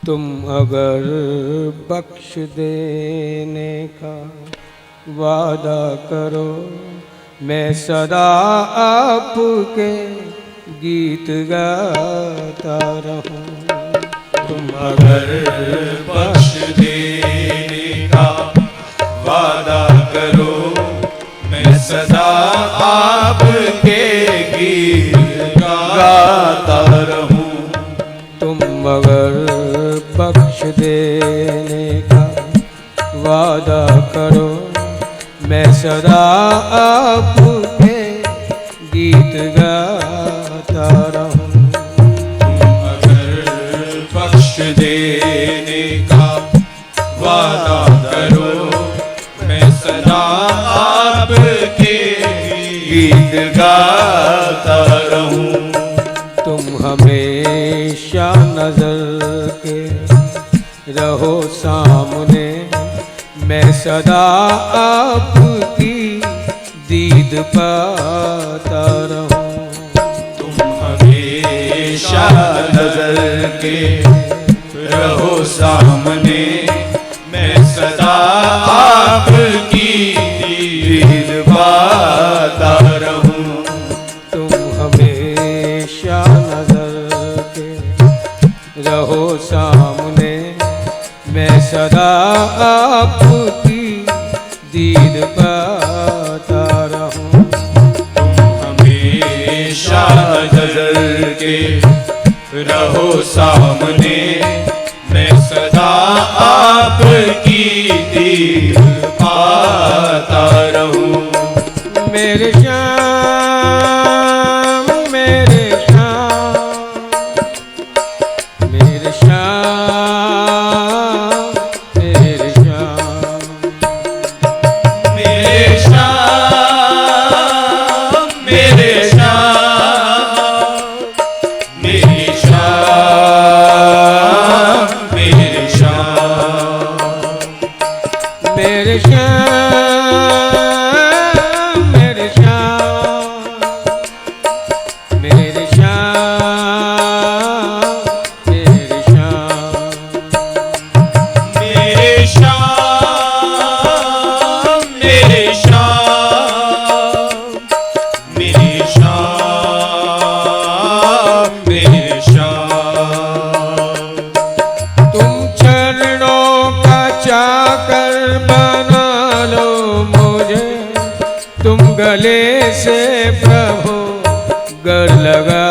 तुम अगर बख्श देने का वादा करो, मैं सदा आपके गीत गाता रहूं। तुम अगर बख्श देने का वादा करो, मैं सदा आपके गीत गाता रहूं। तुम अगर बख्श देने का वादा करो, मैं सदा आपके गीत गाता रहूं। तुम अगर बख्श देने का वादा करो, मैं सदा आपके गीत गाता रहूं। तुम हमेशा नजर के रहो सामने, मैं सदा आपकी दीद पाता रहूं। तुम हमेशा नजर के रहो सामने, मैं सदा आपकी दीद पाता रहूं। तुम हमेशा नजर के रहो सामने, मैं सदा आपकी दीद पाता रहूं। तुम हमेशा नजर के रहो सामने, मैं सदा आपकी दीद पाता रहूं। मेरे श्याम मेरे श्याम मेरे श्याम मेरे श्याम मेरे श्याम मेरे श्याम मेरे श्याम मेरे श्याम मेरे श्याम मेरे श्याम मेरे श्याम मेरे श्याम मेरे श्याम मेरे श्याम मेरे श्याम। तुम चरणों का चाकर बना लो मुझे, तुम गले से प्रभु गर लगा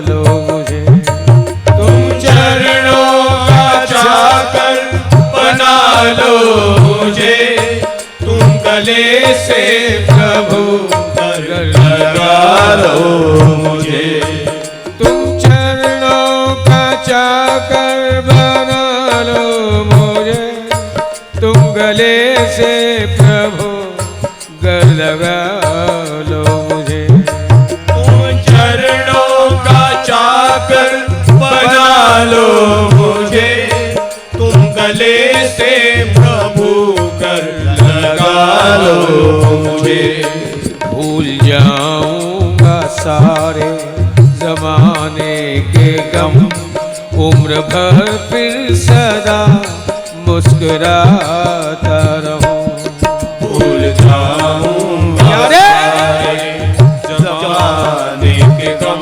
लो मुझे। तुम चरणों का चाकर बना लो मुझे, तुम गले से प्रभु गर लगा लो मुझे। तुम चरणों का चाकर बना लो मुझे, तुम गले से प्रभु गर लगा लो मुझे। तुम चरणों का चाकर बना लो मुझे, तुम गले से प्रभु कर लगा लो मुझे। भूल जाऊंगा सारे जमाने के गम, उम्र भर फिर सदा मुस्कुराता रहूं। भूल जाऊंगा सारे जमाने के गम,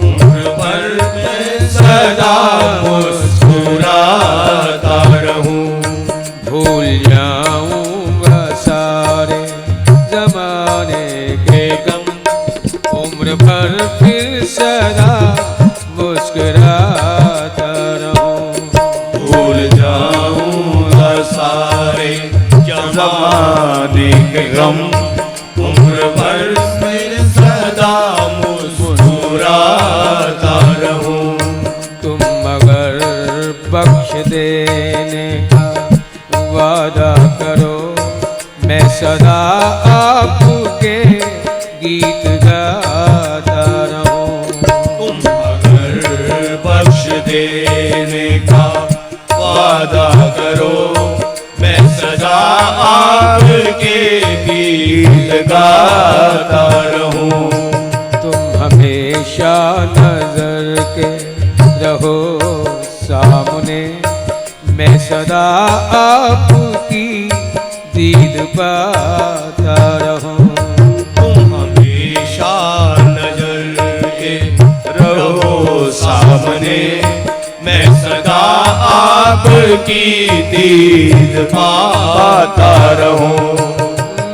उम्र भर मैं सदा मुस्कुराता रहूं। भूल जाऊंगा सारे जमाने के गम, उम्र भर फिर सदा मुस्कुराता रहूं। भूल जाऊंगा सारे जमाने के गम, उम्र भर मैं सदा मुस्कुराता रहूं। तुम अगर बख्श देने का वादा करो, मैं सदा आपके गीत गाता रहूं। तुम अगर बख्श देने का वादा करो, मैं सदा आपके गीत गाता रहूं। तुम हमेशा नजर के रहो सामने मैं सदा आपकी दीद पाता रहूं। तुम हमेशा नजर के रहो सामने, मैं सदा आपकी दीद पाता रहूं।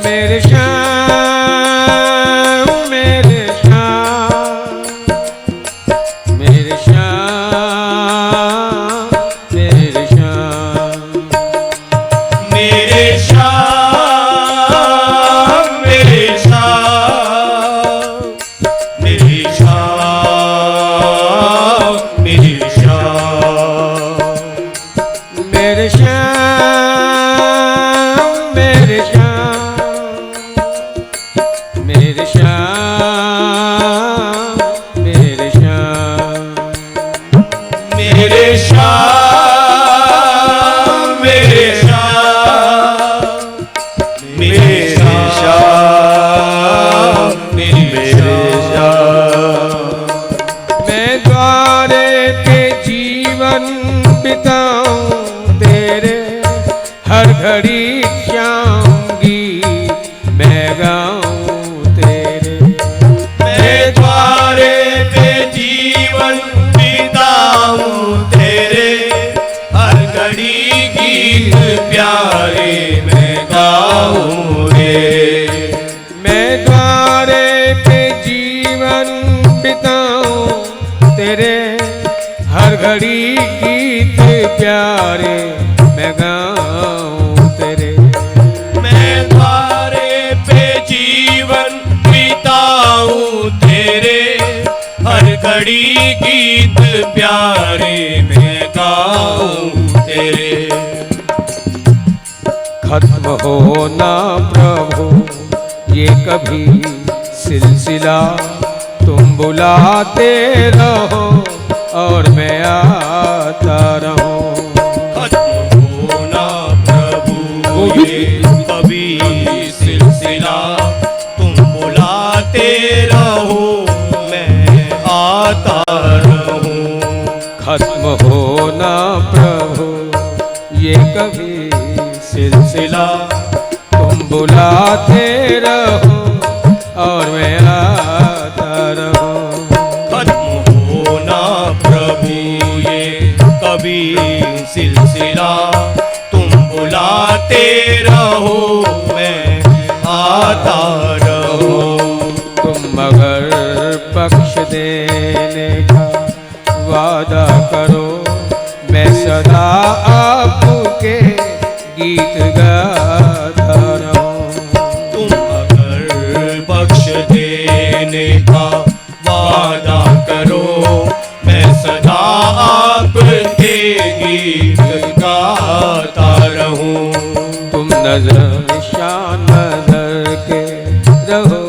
मेरे श्याम मेरे श्याम मेरे श्याम मेरे श्याम मेरे श्याम मेरे श्याम मेरे श्याम मेरे श्याम मेरे श्याम मेरे श्याम मेरे श्याम मेरे श्याम मेरे श्याम मेरे श्याम मेरे श्याम मेरे श्याम। मैं द्वारे पे जीवन बिताऊं तेरे, हर घड़ी श्याम गीत मैं गाऊं तेरे। मैं द्वारे पे जीवन बिताऊं तेरे, हर घड़ी गीत प्यारे मैं गाऊं रे। मैं द्वारे पे जीवन बिताऊं तेरे, हर घड़ी गीत प्यारे मैं गाऊं तेरे। मैं द्वारे पे जीवन बिताऊं तेरे, हर घड़ी गीत प्यारे मैं गाऊं तेरे। खत्म हो ना प्रभु ये कभी सिलसिला, तुम बुलाते रहो और मैं आता रहूं। खत्म हो ना प्रभु ये कभी सिलसिला, तुम बुलाते रहो मैं आता रहूं। खत्म हो ना प्रभु ये कभी सिलसिला, तुम बुलाते रहो और मैं आता रहूं। खत्म हो ना प्रभु ये कभी सिलसिला, तुम बुलाते रहो मैं आता रहूं। तुम मगर बख्श देने का वादा करो, मैं सदा आपके गीत गाता रहूं। तुम अगर बख्श देने का वादा करो, मैं सदा आपके गीत गाता रहूं। तुम नजर शान नजर के रहो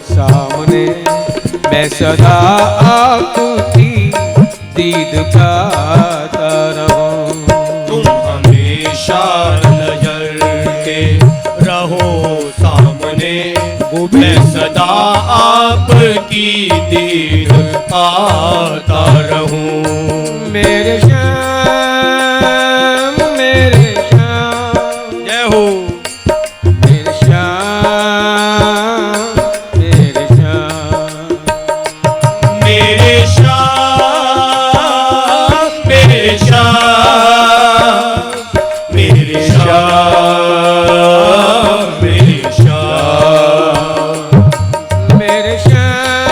सामने, मैं सदा आपकी दीद पाता रहूं। तुम हमेशा नजर के रहो सामने, मैं सदा आपकी दीद पाता रहूं। मेरे श्याम मेरे श्याम जय हो। मेरे श्याम मेरे श्याम मेरे श्याम मेरे श्याम मेरे श्याम मेरे श्याम मेरे श्याम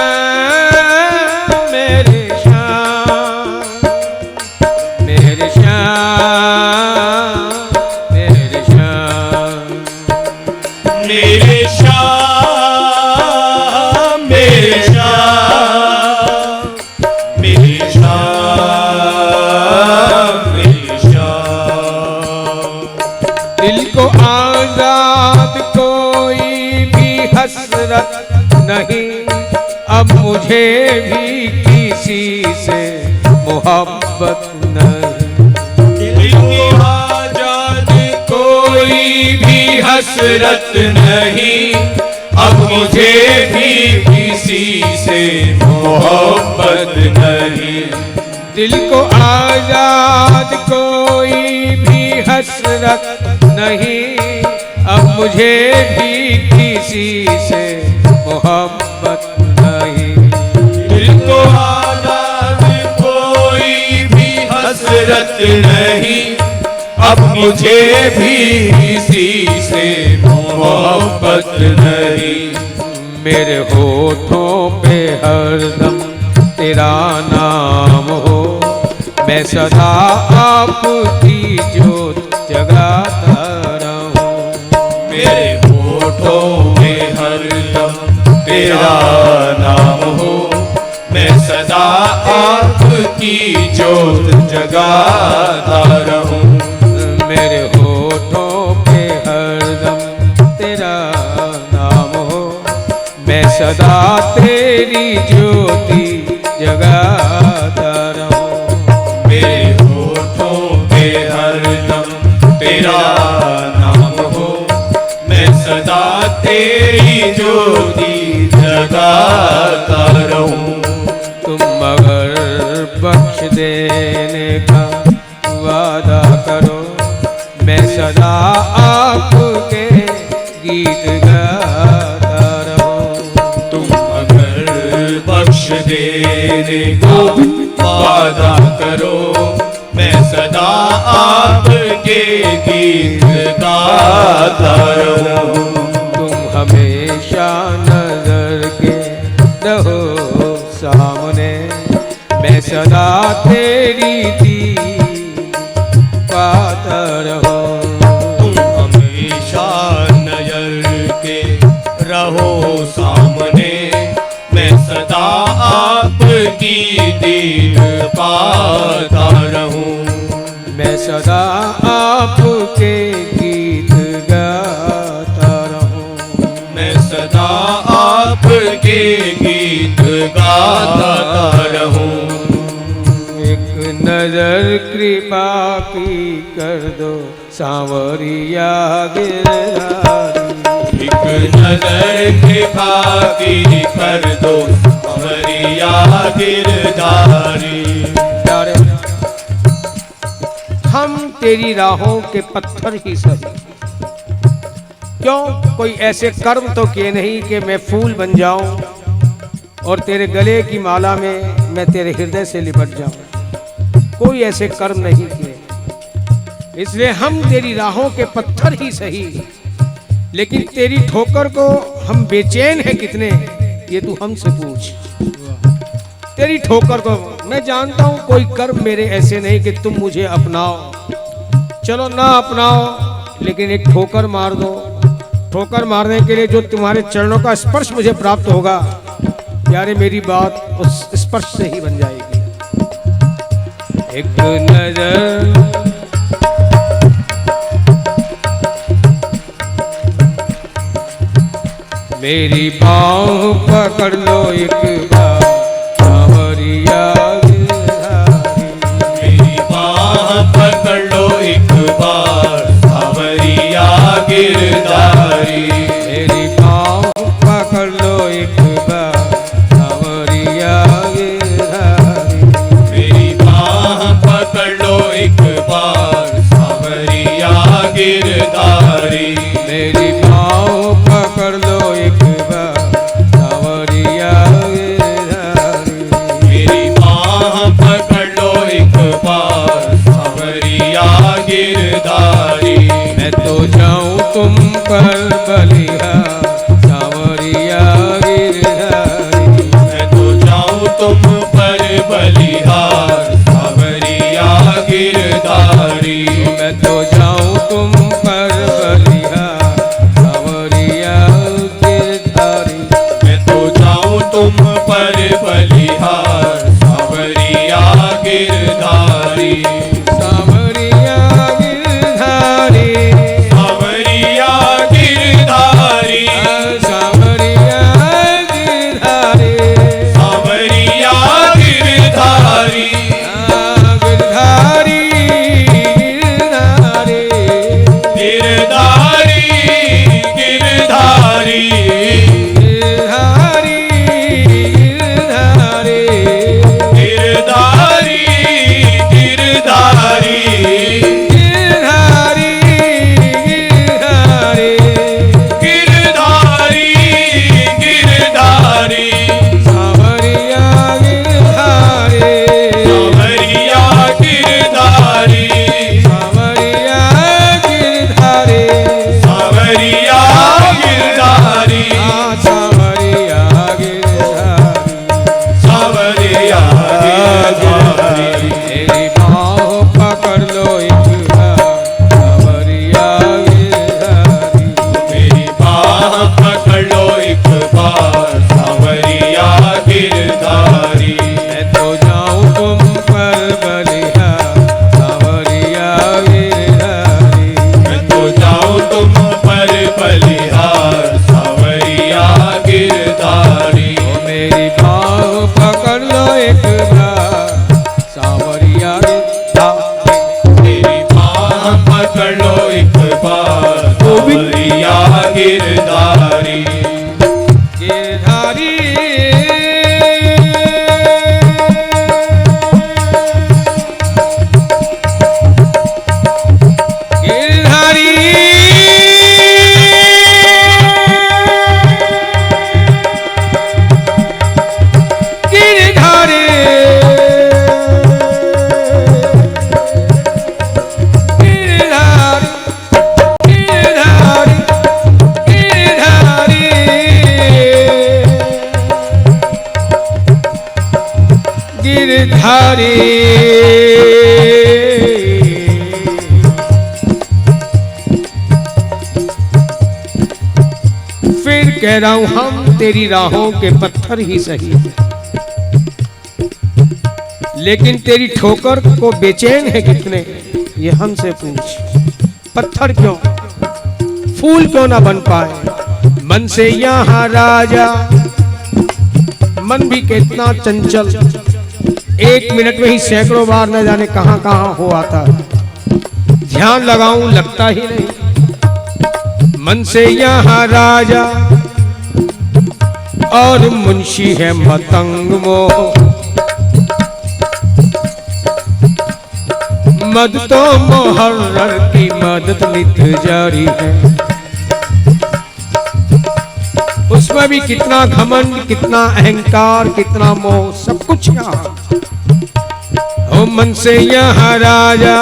मेरे श्याम मेरे श्याम मेरे श्याम मेरे श्याम मेरे श्याम मेरे श्याम मेरे श्याम। दिल को आजाद कोई भी हसरत नहीं, अब मुझे भी किसी से मोहब्बत नहीं। दिल को आजाद कोई भी हसरत नहीं, अब मुझे भी किसी से मोहब्बत नहीं। दिल को आजाद कोई भी हसरत नहीं, अब मुझे भी किसी से मोहब्बत नहीं। दिल को आजाद कोई भी हसरत नहीं, अब मुझे भी किसी से मोहब्बत नहीं। मेरे होठों पे हरदम तेरा नाम हो, मैं सदा आपकी जोत जगाता रहूं। मेरे होठों में हरदम तेरा नाम हो, मैं सदा आपकी जोत जगाता रहूं। मेरे होठों पे हरदम तेरा नाम हो, मैं सदा तेरी ज्योति जगाता रहूं। मेरे होठों पे हरदम तेरा नाम हो, मैं सदा तेरी ज्योति जगाता रहूं। तुम मगर बख्श देने का वादा करो, मैं सदा आपके गीत गाता रहूं। तुम अगर बख्श देने का वादा करो, मैं सदा आपके गीत गाता रहूं। तुम हमेशा नजर के रहो सामने, मैं सदा तेरी दी पाता रहूं। तुम हमेशा नजर के रहो सामने, मैं सदा आपकी दीद पाता रहूं। मैं सदा आपके गीत गाता रहूं। मैं सदा आपके गीत गाता रहूं। एक नजर कृपा की कर दो सांवरिया गिरधारी। एक नजर कृपा की कर दो सांवरिया गिरधारी। प्यारे, हम तेरी राहों के पत्थर ही सही, क्यों कोई ऐसे कर्म तो किए नहीं कि मैं फूल बन जाऊं और तेरे गले की माला में मैं तेरे हृदय से लिपट जाऊं। कोई ऐसे कर्म नहीं किए, इसलिए हम तेरी राहों के पत्थर ही सही, लेकिन तेरी ठोकर को हम बेचैन हैं कितने, ये तू हमसे पूछ। तेरी ठोकर को मैं जानता हूं कोई कर्म मेरे ऐसे नहीं कि तुम मुझे अपनाओ। चलो ना अपनाओ, लेकिन एक ठोकर मार दो। ठोकर मारने के लिए जो तुम्हारे चरणों का स्पर्श मुझे प्राप्त होगा, प्यारे मेरी बात उस स्पर्श से ही बन जाएगी। एक नजर मेरी बाहों पकड़ लो एक बार सांवरिया गिरधारी। मेरी बाह पकड़ लो एक बार सांवरिया गिरधारी। मेरी बाहों पकड़ लो एक बार सांवरिया गिरधारी। मेरी बाह पकड़ लो एक बार सांवरिया गिरधारी। मेरी बाहों पकड़ लो एक बार सांवरिया गिरधारी। गिरधारी। फिर कह रहा हूं हम तेरी राहों के पत्थर ही सही, लेकिन तेरी ठोकर को बेचैन है कितने, ये हमसे पूछ। पत्थर क्यों, फूल क्यों ना बन पाए। मन से यहाँ राजा, मन भी कितना चंचल, एक मिनट में ही सैकड़ों बार न जाने कहां कहां हो आता है। ध्यान लगाऊं लगता ही नहीं। मन से यहाँ राजा और मुंशी है मतंग मोह। मद तो मुहर्रर की मदद नित जारी है। उसमें भी कितना घमंड, कितना अहंकार, कितना मोह, सब कुछ यहाँ। ओ मन से यहाँ राजा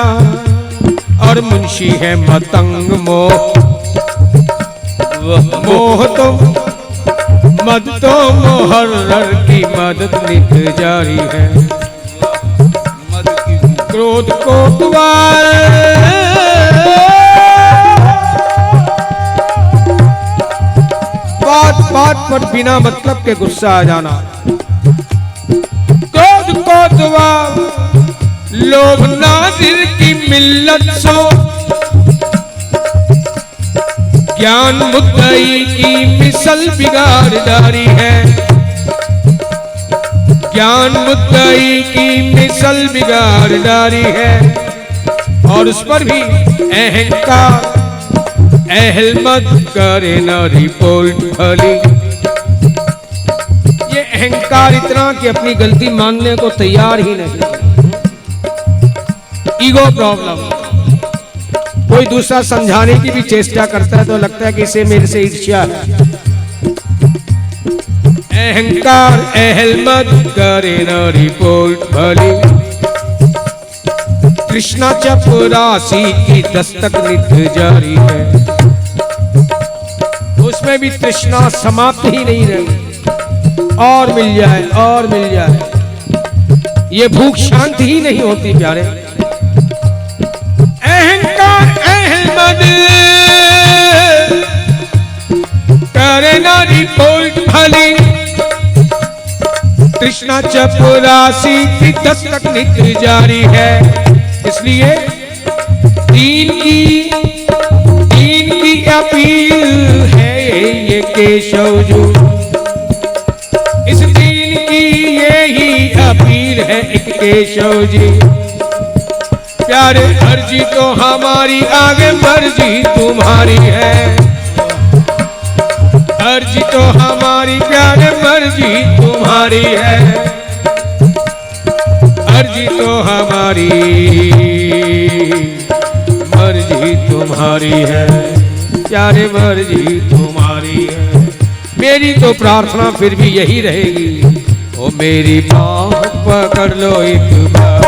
और मुंशी है मतंग मोह। मोह तो मद तो मुहर्रर की मदद नित जारी है। क्रोध को द्वार बात बात पर बिना मतलब के गुस्सा आ जाना। क्रोध को द्वार लोभ नादिर की मिल्लत सो। ज्ञान मुद्दई की मिसल बिगाड़दारी है। ज्ञान मुद्दई की मिसल बिगाड़दारी है। और उस पर भी अहंकार, अहल मत करे न रिपोर्ट भली। ये अहंकार इतना कि अपनी गलती मानने को तैयार ही नहीं। Ego problem. कोई दूसरा समझाने की भी चेष्टा करता है तो लगता है कि इसे मेरे से ईर्ष्या है। अहंकार अहल मत करे न रिपोर्ट भली। कृष्णा चपरासी की दस्तक नित जारी है। उसमें भी तृष्णा समाप्त ही नहीं रही। और मिल जाए और मिल जाए, ये भूख शांत ही नहीं होती प्यारे। अहंकार अहमद करे ना रिपोर्ट भली। कृष्णा चपरासी की दस्तक नित जारी है। इसलिए दीन की अपील है ये केशव जो। इस दीन की यही अपील है एक केशव जी। प्यारे अर्जी तो हमारी आगे मर्जी तुम्हारी है। अर्जी तो हमारी प्यारे मर्जी तुम्हारी है। अर्जी तो हमारी मर्जी तुम्हारी है। प्यारे मर्जी तुम्हारी है। मेरी तो प्रार्थना फिर भी यही रहेगी। ओ मेरी बाँह पकड़ लो एक बार,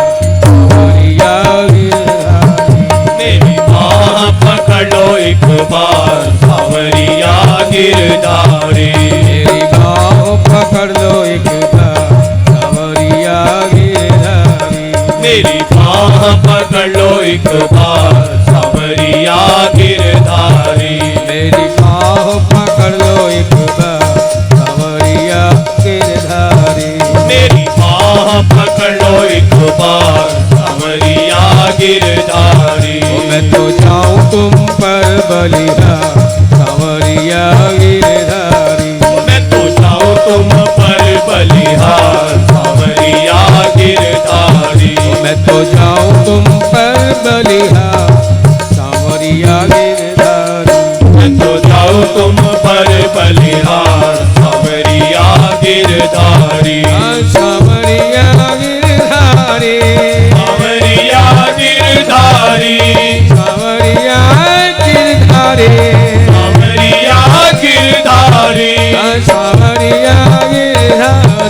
मेरी बाँह पकड़ लो एक बार, सांवरिया गिरधारी। मेरी बाँह पकड़ लो एक बार, सांवरिया गिरधारी। मेरी बाँह पकड़ लो एक बार, सांवरिया गिरधारी। मेरी बाँह पकड़ लो एक बार, सांवरिया गिरधारी। मेरी बाँह पकड़ लो एक बार, सांवरिया गिरधारी। मैं तो जाऊं तुम पर बलिहार, सांवरिया गिरधारी। मैं तो जाऊं तुम पर बलिहार, सांवरिया गिरधारी। मैं तो जाऊं तुम पर बलिहार, सांवरिया गिरधारी। मैं तो जाऊं तुम पर बलिहार, सांवरिया गिरधारी। सांवरिया गिरधारी। सांवरिया गिरधारी। सांवरिया गिरधारी। सांवरिया गिरधारी। सांवरिया गिरधारी।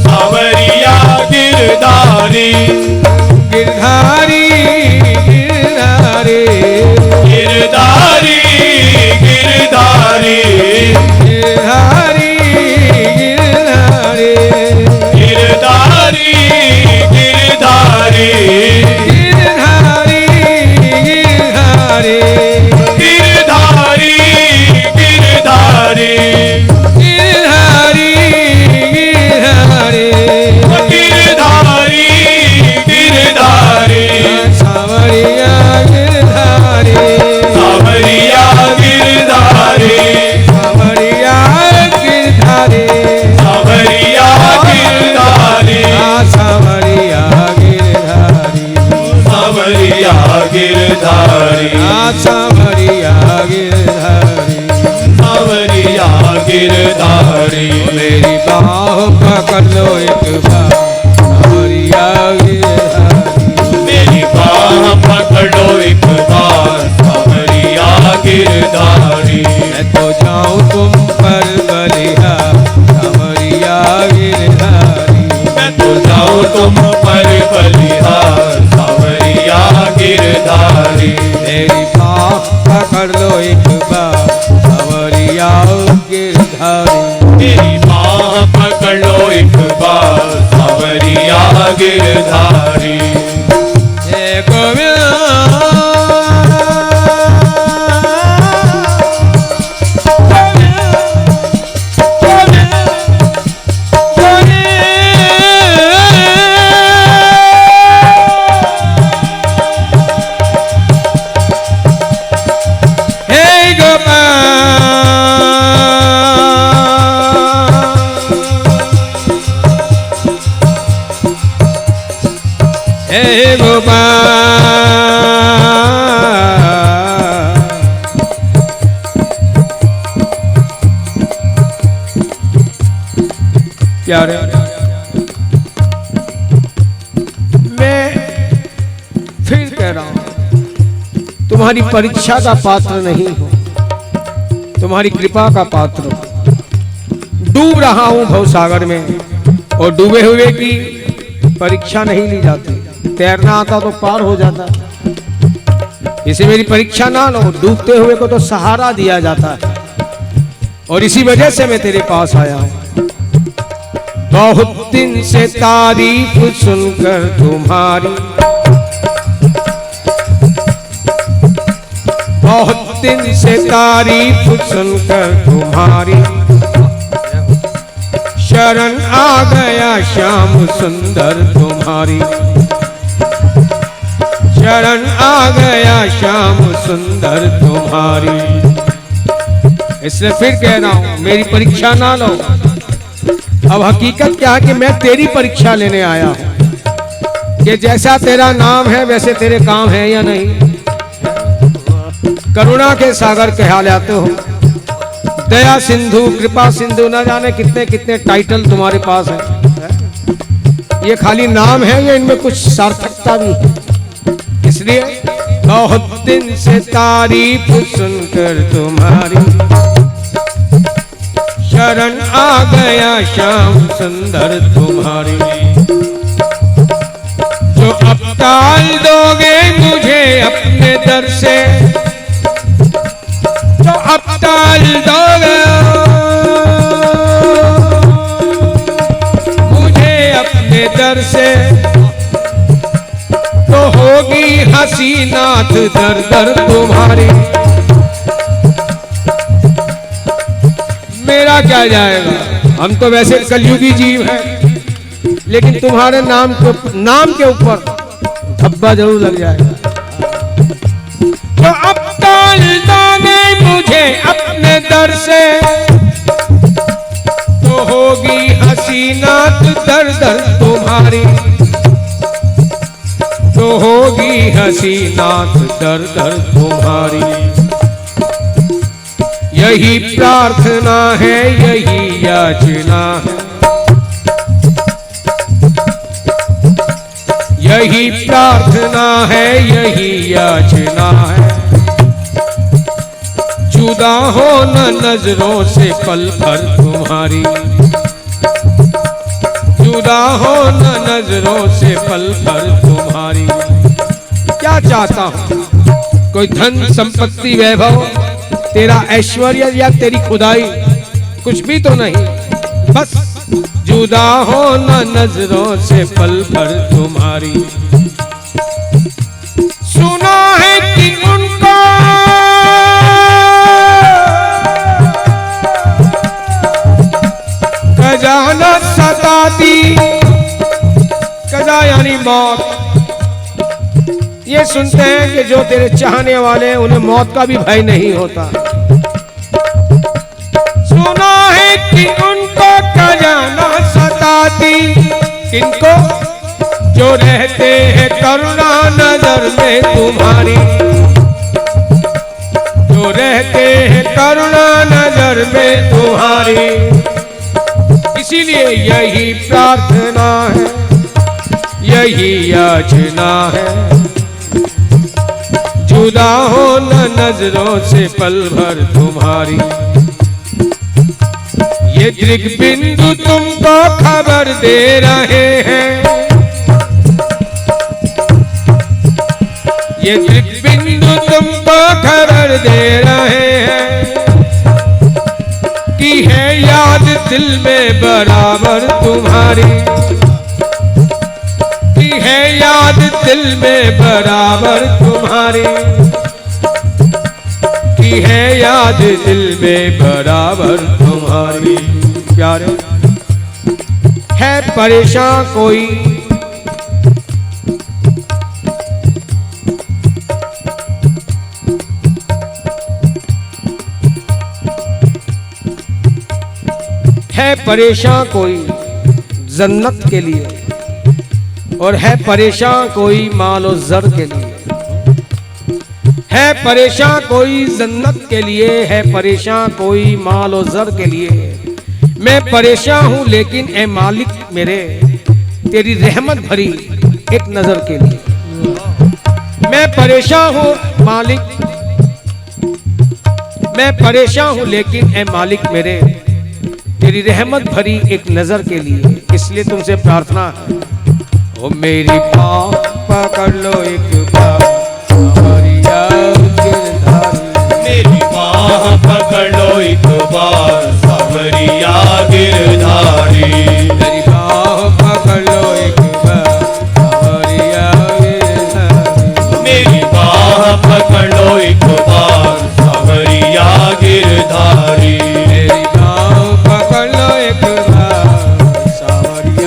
सांवरिया गिरधारी। गिरधारी गिरधारी। गिरधारी गिरधारी। गिरधारी गिरधारी। गिरधारी गिरधारी सांवरिया गिरधारी सांवरिया गिरधारी मेरी बाह पकड़ लो एक बार सांवरिया गिरधारी मेरी बाह पकड़ो एक बार सांवरिया गिरधारी मैं तो जाऊं तुम पर बलिया सांवरिया गिरधारी मैं तो जाऊं तुम पर बलिहार सांवरिया गिरधारी मेरी बाह पकड़ लो एक बार सांवरिया गिरधारी मेरी बाह पकड़ लो एक बार सांवरिया गिरधारी जय गोविंद हे गोपाल क्या रे मैं फिर कह रहा हूं तुम्हारी परीक्षा का पात्र नहीं हो, तुम्हारी कृपा का पात्र हूं। डूब रहा हूं भवसागर में और डूबे हुए की परीक्षा नहीं ली जाती, तैरना आता तो पार हो जाता। इसे मेरी परीक्षा ना लो, डूबते हुए को तो सहारा दिया जाता है और इसी वजह से मैं तेरे पास आया हूं। बहुत दिन से तारीफ सुनकर तुम्हारी, बहुत दिन से तारीफ सुनकर तुम्हारी शरण आ गया श्याम सुंदर तुम्हारी, शरण आ गया श्याम सुंदर तुम्हारी। इसलिए फिर कह रहा हूं मेरी परीक्षा ना लो। अब हकीकत क्या है कि मैं तेरी परीक्षा लेने आया हूं कि जैसा तेरा नाम है वैसे तेरे काम है या नहीं। करुणा के सागर कहलाते हो, दया सिंधु, कृपा सिंधु, न जाने कितने कितने टाइटल तुम्हारे पास है। ये खाली नाम है या इनमें कुछ सार्थकता भी है? इसलिए बहुत दिन से तारीफ सुनकर तुम्हारी शरण आ गया श्याम सुंदर तुम्हारी। जो अब टाल दोगे मुझे अपने दर से, जो अब टाल दोगे मुझे अपने दर से, तो होगी हंसी नाथ दर दर तुम्हारी। मेरा क्या जाएगा, हम तो वैसे कलयुगी जीव हैं, लेकिन तुम्हारे नाम के ऊपर धब्बा जरूर लग जाएगा। तो अब टाल दोगे मुझे अपने दर से, तो होगी हंसी नाथ दर दर तुम्हारी, तो होगी हंसी नाथ दर दर तुम्हारी। यही प्रार्थना है, यही याचना है, यही प्रार्थना है, यही याचना है। जुदा हो न नजरों से पल भर तुम्हारी, जुदा हो न नजरों से पल भर तुम्हारी। क्या चाहता हूं, कोई धन संपत्ति वैभव, तेरा ऐश्वर्य या तेरी खुदाई, कुछ भी तो नहीं। बस जुदा हो न नजरों से पल भर तुम्हारी। सुना है कि उनको खजाना सताती, कजा यानी मौत। ये सुनते हैं कि जो तेरे चाहने वाले हैं उन्हें मौत का भी भय नहीं होता। सुना है कि उनको खजाना सताती, किनको, जो रहते हैं करुणा नजर में तुम्हारी। नजर में तुम्हारी। इसीलिए यही प्रार्थना है, यही याचना है, जुदा हो न नजरों से पल भर तुम्हारी। ये दृग बिंदु तुमको खबर दे रहे हैं, ये दृग बिंदु तुमको खबर दे रहे हैं कि है याद दिल में बराबर तुम्हारी, कि है याद दिल में बराबर तुम्हारी, कि है याद दिल में बराबर तुम्हारी। प्यारे है परेशान कोई, है परेशान कोई जन्नत के लिए, और है परेशान कोई मालो जर के लिए। है परेशान कोई जन्नत के लिए, है परेशान कोई मालो जर के लिए। मैं परेशान हूं लेकिन ए मालिक मेरे, तेरी रहमत भरी एक नजर के लिए। मैं परेशान हूं मालिक, मैं परेशान हूं लेकिन ए मालिक मेरे, तेरी रहमत भरी एक नजर के लिए। इसलिए तुमसे प्रार्थना है, ओ मेरी पाँव पकड़ लो एक बार, सावरिया गिरधारी। मेरी बाह पकड़ लो एक बार, सावरिया गिरधारी। मेरी पाँव पकड़ लो एक बार, सावरिया गिरधारी। मेरी बाह पकड़ लो एक बार, सावरिया गिरधारी। मेरी पाँव पकड़ लो एक बार, सावरिया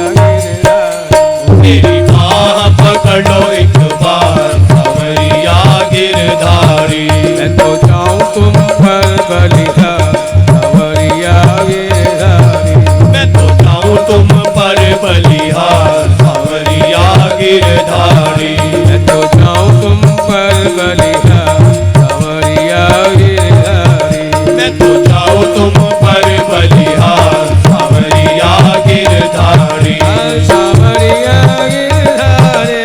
गिरधारी। मेरी बाह पकड़ लो एक बार, सावरिया गिरधारी। मैं तो जाऊं तुम पर बलिहार, सावरिया गिरधारी। मैं तो जाऊं तुम पर बलिहार, सावरिया गिरधारी। मैं तो जाऊं तुम पर बलिहार, सावरिया गिरधारी। मैं तो जाऊं तुम पर बलिहार, सावरिया गिरधारी। सावरिया गिरधारी, सावरिया गिरधारी।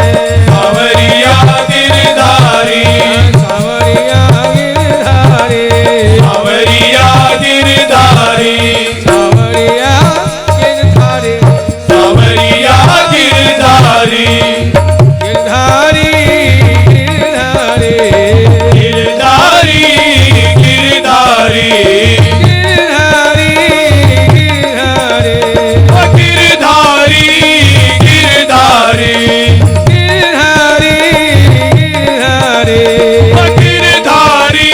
सावरिया गिरधारी, सावरिया गिरधारी। सावरिया गिरधारी। सावरिया गिरधारी। गिरधारी, गिरधारी, गिरधारी। गिरधारी। गिरधारी, गिरधारी, गिरधारी। गिरधारी। गिरधारी,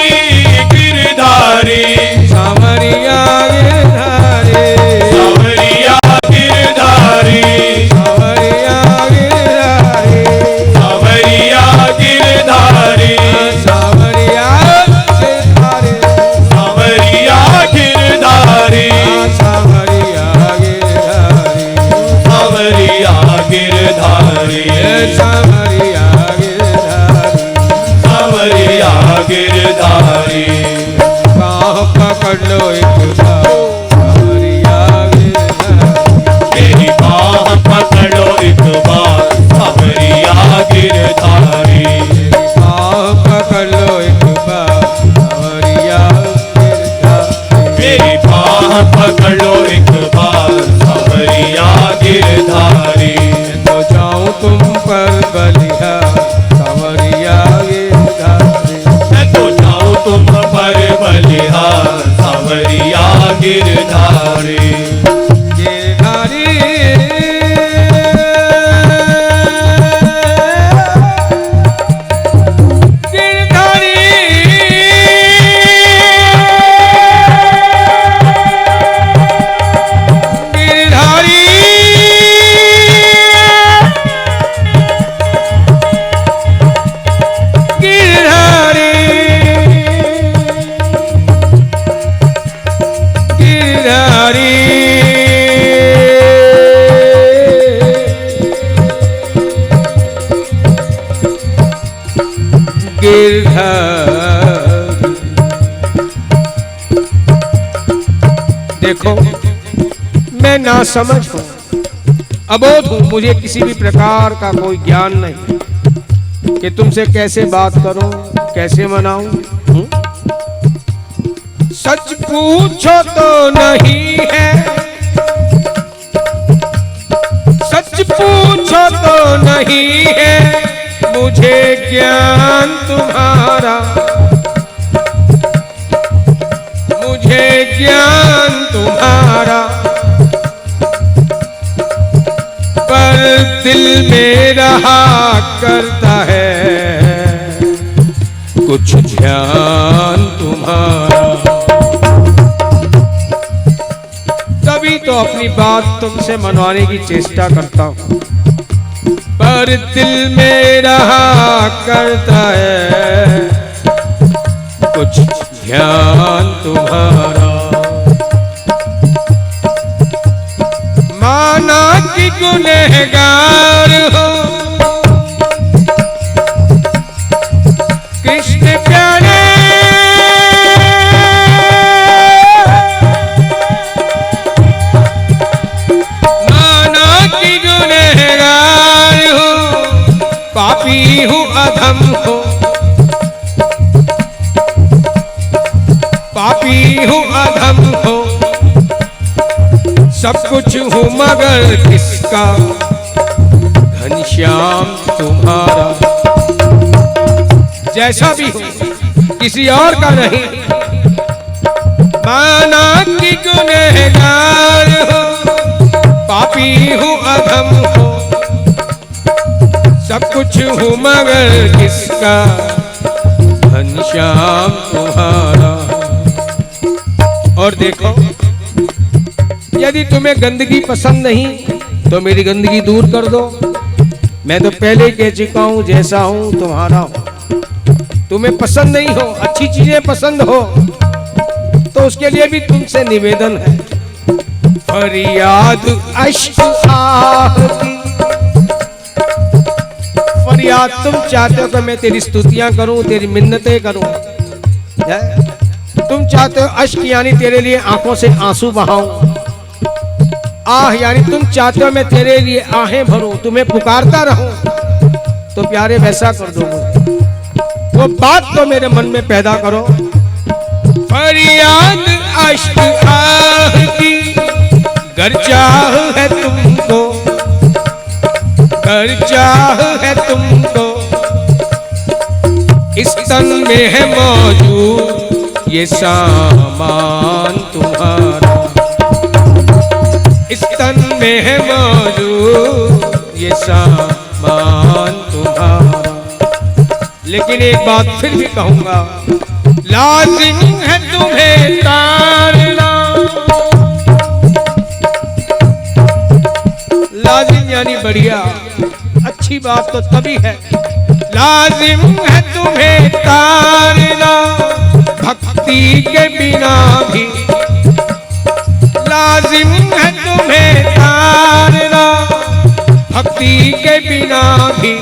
गिरधारी। गिरधारी। गिरधारी। सावरिया गिरधारी, सावरिया गिरधारी। सावरिया गिरधारी, सावरिया गिरधारी। सावरिया गिरधारी, सावरिया गिरधारी। सावरिया गिरधारी, सावरिया गिरधारी। सावरिया गिरधारी। सावरिया गिरधारी। बाह पकड़ लो एक बार, सावरिया गिरधारी। मेरी बाह पकड़ लो एक बार, सावरिया गिरधारी। बाह पकड़ लो एक बार, सावरिया गिरधारी। मेरी बाह पकड़ लो एक बार, सावरिया गिरधारी। मैं तो जाऊं तुम पर बलिहार, सावरिया गिरधारी। मैं तो जाऊं तुम पर बलिहार, सावरिया गिरधारी। गिरधारी, गिरधारी, गिरधारी। गिरधारी, गिरधारी, गिरधारी। देखो मैं नासमझ हूं, अबोध हूं, मुझे किसी भी प्रकार का कोई ज्ञान नहीं कि तुमसे कैसे बात करूं, कैसे मनाऊं। सच पूछो तो नहीं है, सच पूछो तो नहीं है मुझे ज्ञान तुम्हारा, मुझे ज्ञान तुम्हारा, पर दिल में रहा करता है कुछ ध्यान तुम्हारा। तभी तो अपनी बात तुमसे मनवाने की चेष्टा करता हूं, पर दिल में रहा करता है कुछ ध्यान तुम्हारा। माना कि गुनहगार हो कृष्ण प्यारे, माना कि गुनहगार हो, पापी हूँ अधम हो, पापी हूँ अधम हो, सब कुछ हूँ मगर किसका, घनश्याम तुम्हारा। जैसा भी हूँ किसी और का नहीं, माना कि गुनहगार हो, पापी हूँ अधम हो, सब कुछ हूँ मगर किसका, घनश्याम तुम्हारा। और देखो यदि तुम्हें गंदगी पसंद नहीं तो मेरी गंदगी दूर कर दो। मैं तो पहले कह चुका हूं जैसा हूं तुम्हारा हूं। तुम्हें पसंद नहीं हो, अच्छी चीजें पसंद हो तो उसके लिए भी तुमसे निवेदन है। फरियाद अश्क आह की, फरियाद तुम चाहते हो कि मैं तेरी स्तुतियां करूं, तेरी मिन्नतें करूं। तुम चाहते हो अश्क यानी तेरे लिए आंखों से आंसू बहाऊं, आह यानी तुम चाहते हो मैं तेरे लिए आहें भरूं, तुम्हें पुकारता रहूं। तो प्यारे वैसा कर दो मुझे, वो बात तो मेरे मन में पैदा करो। फरियाद अश्क आह की, गर चाह है तुमको, गर चाह है तुमको, इस तन में है मौजूद ये सामान तुम्हारा, इस तन में है मौजूद ये सामान तुम्हारा। लेकिन एक बात फिर भी कहूंगा, लाजिम है तुम्हें तारना, लाजिम यानी बढ़िया, अच्छी बात तो तभी है। लाजिम है तुम्हें तारना भक्ति के बिना भी, लाजिम है तुम्हें तारना भक्ति के बिना भी,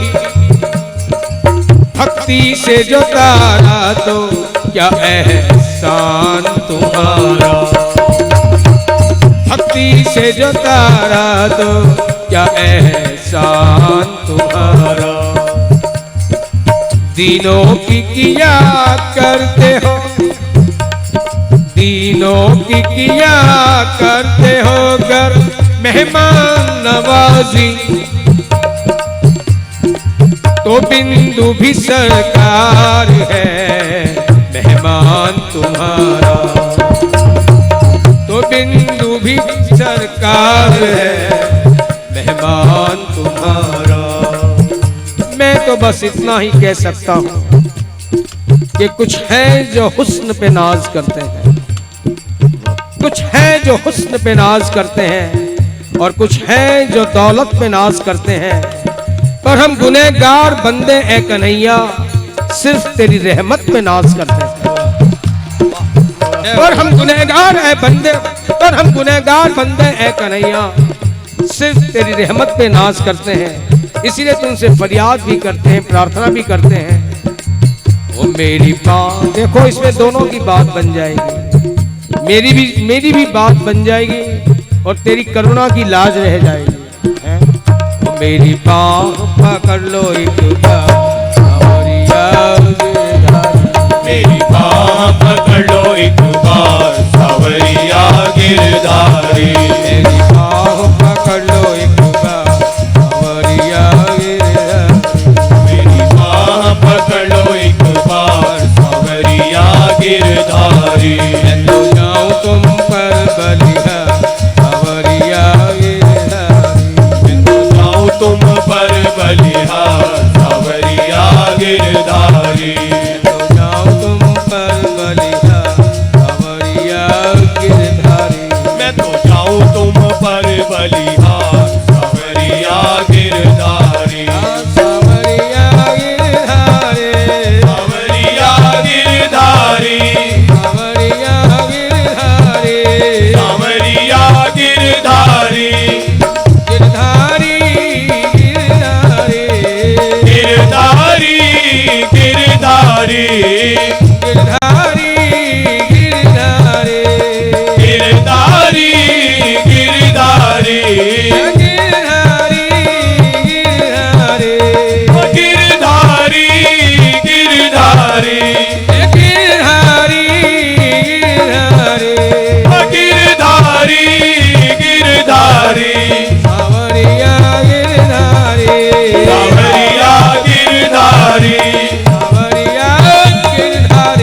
भक्ति से जो तारा तो क्या एहसान तुम्हारा, भक्ति से जो तारा तो क्या एहसान तुम्हारा। दीनों की किया करते हो, दीनों की किया करते हो गर मेहमान नवाजी, तो बिंदु भी सरकार है मेहमान तुम्हारा, तो बिंदु भी सरकार है मेहमान तुम्हारा। मैं तो बस इतना ही कह सकता हूं कि कुछ है जो हुस्न पे नाज करते हैं, कुछ है जो हुस्न पे नाज करते हैं, और कुछ है जो दौलत पे नाज करते हैं। पर हम गुनहगार बंदे ए कन्हैया सिर्फ तेरी रहमत पे नाज करते हैं। पर हम गुनहगार है बंदे, पर हम गुनहगार बंदे ए कन्हैया सिर्फ तेरी रहमत पे नाज करते हैं। इसीलिए तुमसे फरियाद भी करते हैं, प्रार्थना भी करते हैं। वो मेरी बात देखो, इसमें दोनों की बात बन जाएगी। मेरी भी बात बन जाएगी और तेरी करुणा की लाज रह जाएगी, हैं? तो मेरी बाह पकड़ लो एक बार, सावरिया गिरधारी। मेरी बाह पकड़ लो एक बार, सावरिया गिरधारी। मेरी बाह पकड़ लो एक बार, सावरिया गिरधारी। मेरी बाह पकड़ लो एक बार, सावरिया गिरधारी। मैं तो जाऊं तुम पर बलिया, सावरिया गिरधारी। मैं तो जाऊं तुम पर बलिया, सावरिया गिरधारी। तो जाऊं तुम पर बलिया, सावरिया गिरधारी। मैं तो जाऊं तुम पर बलिया, सावरिया गिरधारी। सावरिया गिरधारी, सावरिया गिरधारी। सावरिया गिरधारी। सावरिया गिरधारी। गिरधारी गिरधारी। गिरधारी गिरधारी। गिरधारी गिरधारी। गिरधारी गिरधारी। गिरधारी गिरधारी। गिरधारी गिरधारी। गिरधारी गिरधारी। गिरधारी गिरधारी। सावरिया गिरधारी। सावरिया गिरधारी। सावरिया गिरधारी।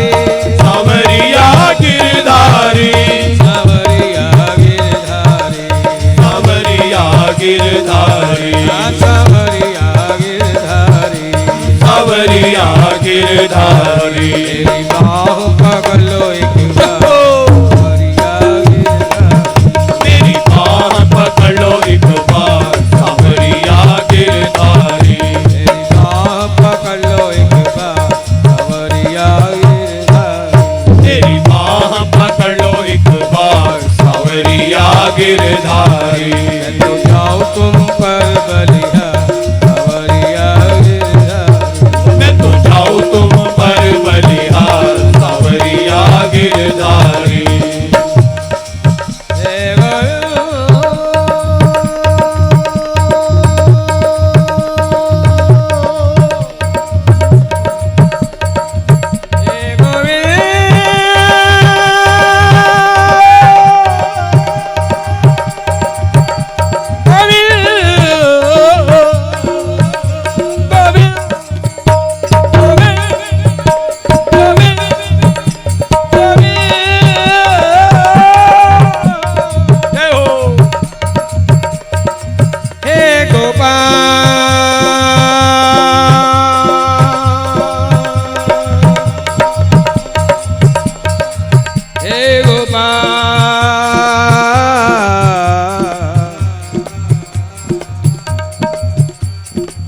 सावरिया गिरधारी। सावरिया गिरधारी। सावरिया गिरधारी। सावरिया गिरधारी। सावरिया गिरधारी। तेरी बाहों पकड़ लो एक बार, सावरिया गिरधारी। मेरी बाह पकड़ लो एक बार, सावरिया गिरधारी। तेरी बाह पकड़ लो एक बार, सावरिया गिरधारी। तेरी बाह पकड़ लो एक बार, सावरिया गिरधारी। मैं तो जाऊं तुम पर बलिया, सावरिया गिरधारी। मैं तो जाऊं तुम पर बलिया, सावरिया गिरधारी।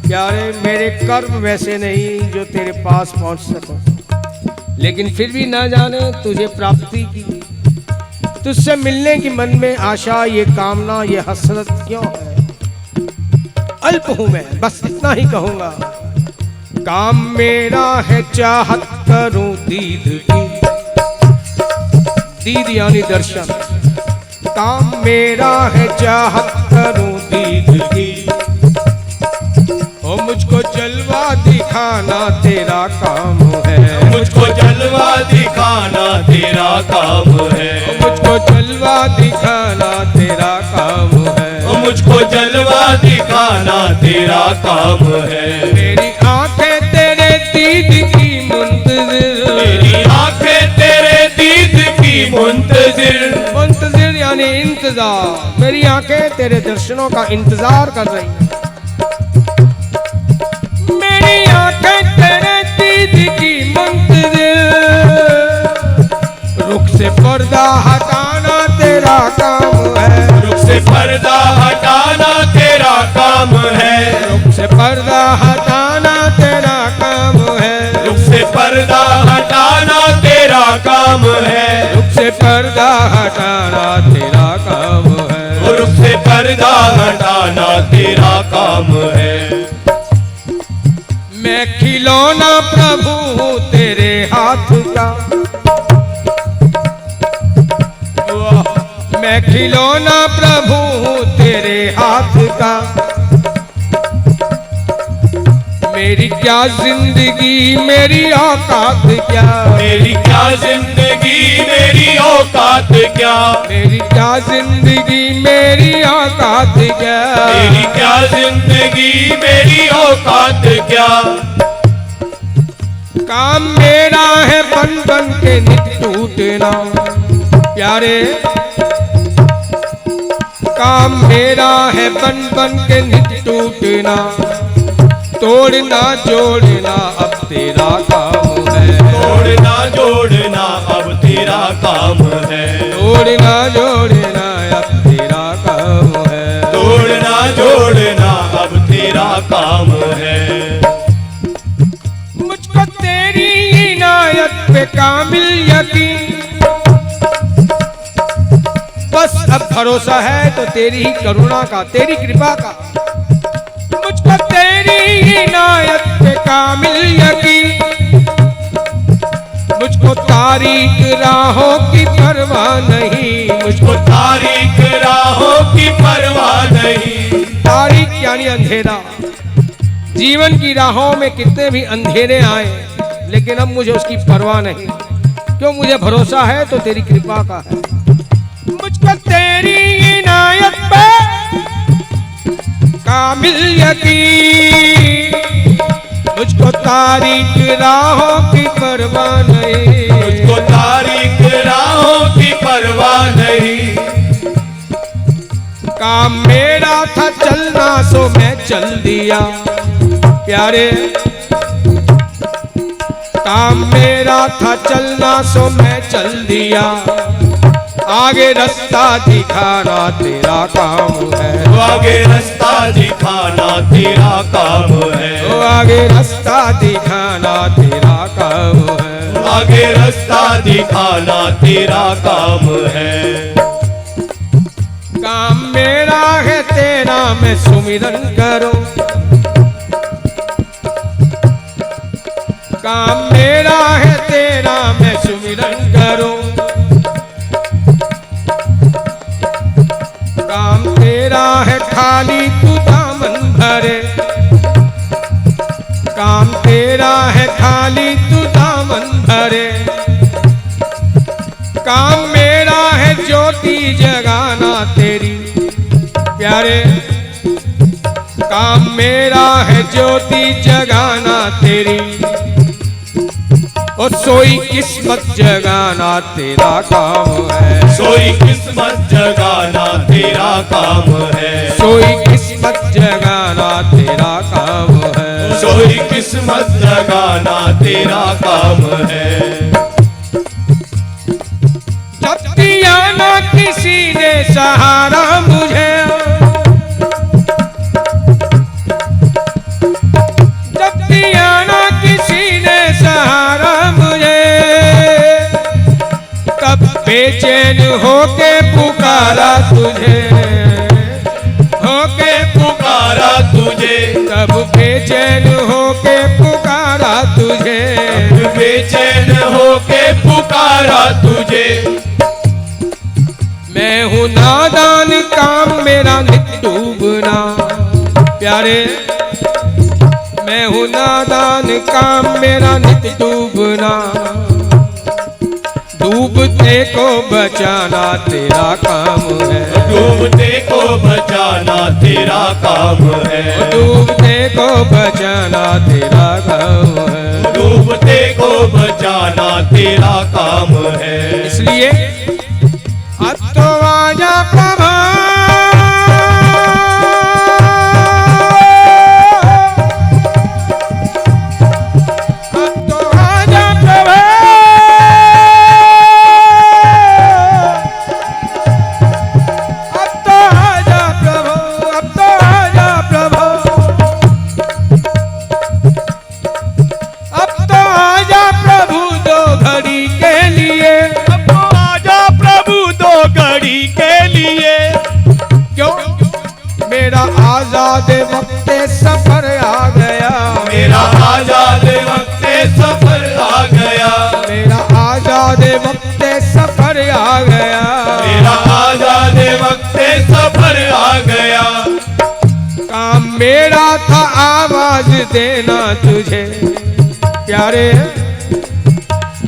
प्यारे, मेरे कर्म वैसे नहीं जो तेरे पास पहुंच सको, लेकिन फिर भी ना जाने तुझे प्राप्ति की, तुझसे मिलने की मन में आशा, ये कामना, ये हसरत क्यों है? अल्प हूं मैं, बस इतना ही कहूंगा। काम मेरा है चाहत करूं दीद की, दीद यानी दर्शन। काम मेरा है चाहत करूं दीद की, ओ मुझको जलवा दिखाना तेरा काम है। मुझको जलवा दिखाना तेरा काम है। मुझको जलवा दिखाना तेरा काम है। मुझको जलवा दिखाना तेरा काम है। मेरी आंखें तेरे दीद की मुंतजिर, मेरी आंखें तेरे दीद की मुंतजिर। मुंतजिर यानी इंतजार। मेरी आंखें तेरे दर्शनों का इंतजार कर रही हैं। मेरी आंखें तेरे दीद की मुंतजिर, रुख से पर्दा हटाना तेरा काम है। रुख से पर्दा हटाना तेरा काम है। रुख से पर्दा हटाना तेरा काम है। रुख से पर्दा हटाना तेरा काम है। रुख से पर्दा हटाना तेरा काम है। रुख से पर्दा हटाना तेरा काम है। मैं खिलौना प्रभु हूँ तेरे हाथ का, मैं खिलौना प्रभु हूँ तेरे हाथ का। मेरी क्या जिंदगी मेरी औकात क्या, मेरी क्या जिंदगी मेरी औकात क्या, मेरी क्या जिंदगी मेरी औकात क्या, मेरी क्या जिंदगी मेरी औकात क्या। काम मेरा है बन बन के नित टूटना प्यारे, काम मेरा है बन बन के नित टूटना। तोड़ना जोड़ना अब तेरा काम है, तोड़ना जोड़ना अब तेरा काम है, तोड़ना जोड़ना अब तेरा काम है, तोड़ना जोड़ना अब तेरा काम है। मुझको तेरी इनायत पे कामिल यकीन, बस अब भरोसा है तो तेरी ही करुणा का, तेरी कृपा का। मुझको तेरी इनायत पे कामिल यकीन, मुझको तारीख राहों की परवाह नहीं, मुझको तारीख राहों की परवाह नहीं। तारीख यानी अंधेरा। जीवन की राहों में कितने भी अंधेरे आए, लेकिन अब मुझे उसकी परवाह नहीं, क्यों मुझे भरोसा है तो तेरी कृपा का है। मुझको तेरी इनायत पे कामिल यकीन, मुझको तारीख राहों की परवाह नहीं, मुझको तारीख राहों की परवाह नहीं। काम मेरा था चलना सो मैं चल दिया प्यारे, काम मेरा था चलना सो मैं चल दिया। आगे रास्ता दिखाना तेरा काम है, आगे रास्ता दिखाना तेरा काम है, आगे रास्ता दिखाना तेरा काम है, आगे रास्ता दिखाना तेरा काम है। काम मेरा है तेरा मैं सुमिरन करूं, काम मेरा है तेरा मैं सुमिरन करूं। काम तेरा है खाली तू दामन भरे, काम तेरा है खाली तू दामन भरे। काम मेरा है ज्योति जगाना तेरी प्यारे, काम मेरा है ज्योति जगाना तेरी। और सोई किस्मत जगाना तेरा काम है, सोई किस्मत जगाना तेरा काम है, सोई किस्मत जगाना तेरा काम है, सोई किस्मत जगाना तेरा काम है। जब दिया ना किसी ने सहारा मुझे, जब दिया ना किसी ने सहारा मुझे, तब बेचैन होके पुकारा तुझे, होके पुकारा तुझे, तब बेचैन होके पुकारा तुझे, बेचैन होके पुकारा तुझे। मैं हूँ नादान काम मेरा नित डूबना प्यारे, मैं हूँ नादान काम मेरा नित डूबना। डूबते को बचाना तेरा काम है, डूबते को बचाना तेरा काम है, डूबते को बचाना तेरा काम है, डूबते को बचाना तेरा काम है। इसलिए अब तो आजा प्रभु, अब तो आजा प्रभु, अब तो आजा प्रभु, अब तो आजा प्रभु, अब तो आजा प्रभु दो घड़ी के लिए, अब तो आजा प्रभु दो घड़ी के लिए। क्यों मेरा आजाद वक्त सफर आ गया, मेरा आजाद वक्त सफर आ गया, मेरा आजाद वक्त सफर आ गया, मेरा आजाद से वक्त सफर आ गया। काम मेरा था आवाज देना तुझे प्यारे,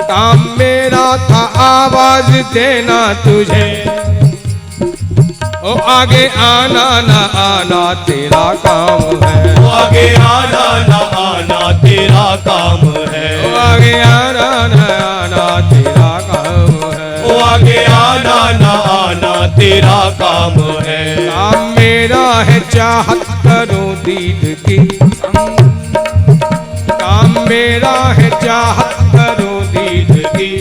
काम मेरा था आवाज देना तुझे। ओ आगे आना ना आना तेरा काम है, ओ आगे आना न आना तेरा काम है। ओ आगे आना ना आना तेरा काम है, ओ आगे आना न आना तेरा काम है। काम मेरा है चाहत करूं दीद की, काम मेरा है चाहत करूं दीद की।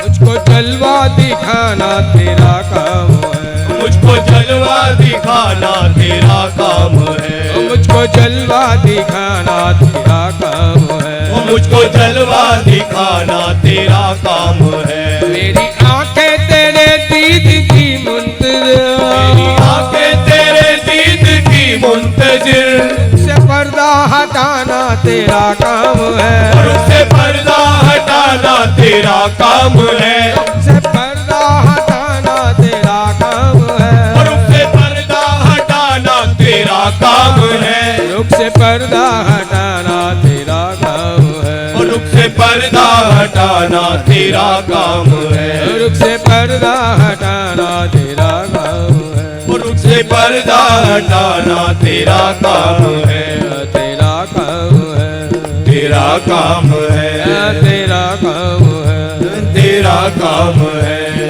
मुझको जलवा दिखाना तेरा काम है, मुझको जलवा दिखाना तेरा काम है। मुझको जलवा दिखाना तेरा काम है। मुझको जलवा दिखाना तेरा काम है। मेरी आंखें तेरे दीद की मुंतज़िर, मेरी आंखें तेरे दीद की मुंतजिर। से पर्दा हटाना तेरा काम है, और उससे पर्दा हटाना तेरा काम है। से पर्दा हटाना तेरा काम है, और उससे पर्दा हटाना तेरा काम है। रुख से पर्दा हटाना तेरा काम है, और उससे पर्दा हटाना तेरा काम है। रुख से पर्दा हटाना तेरा काम है, और उससे पर्दा हटाना तेरा काम है। तेरा काम है, तेरा काम है। तेरा काम है, तेरा काम है।